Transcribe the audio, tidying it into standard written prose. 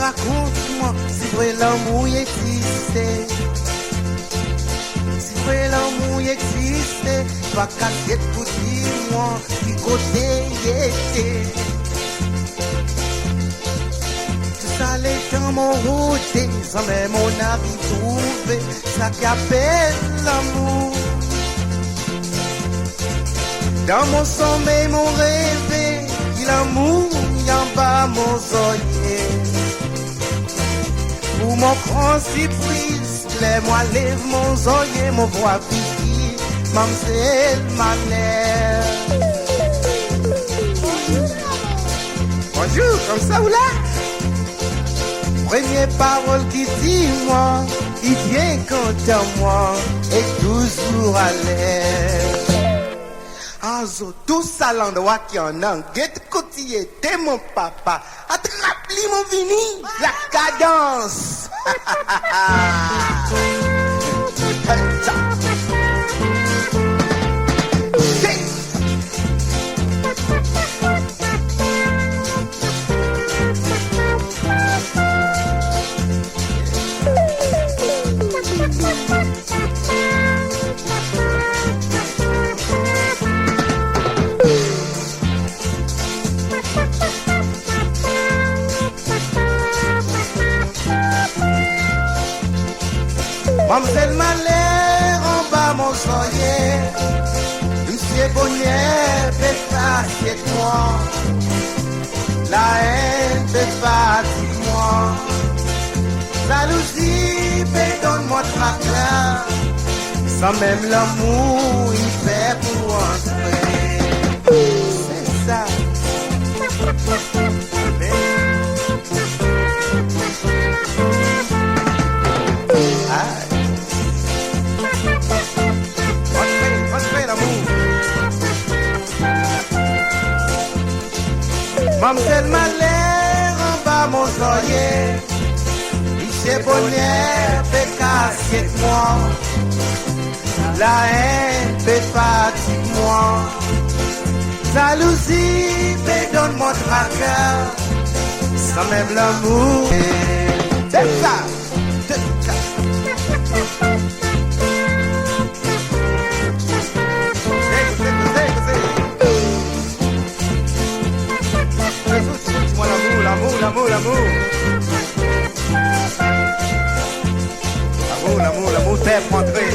raconte-moi si vrai l'amour existe. Si vrai l'amour existe, pas casser tout dis-moi qui côté y était. Tout ça les dans mon route, sans même mon avis trouvé, ça qui appelle l'amour. Dans mon sommeil, mon rêve, l'amour en bas mon oeil. Pour mon grand surprise, moi lève mon oeil, mon voix piquée, mademoiselle Manère. Bonjour, comme ça ou là? Première parole qui dit moi, il vient contre moi, et toujours à l'air. Azo, tout ça l'endroit qui en a, guette côtier, t'es mon papa. Attrape-lui mon vini, la cadence. Mademoiselle Malheur en bas mon soyer, Monsieur Bonnier fait passer moi, la haine fait partie moi, jalousie fait donne-moi tracas, sans même l'amour il fait pour entrer, c'est ça. Mademoiselle Malheur en bas mon soyer, Monsieur Bonnier fait casser moi, la haine fait partie de moi, jalousie fait donne-moi tracas, sans même l'amour. C'est ça, c'est ça. L'amour, l'amour, l'amour, l'amour, fait rentrer.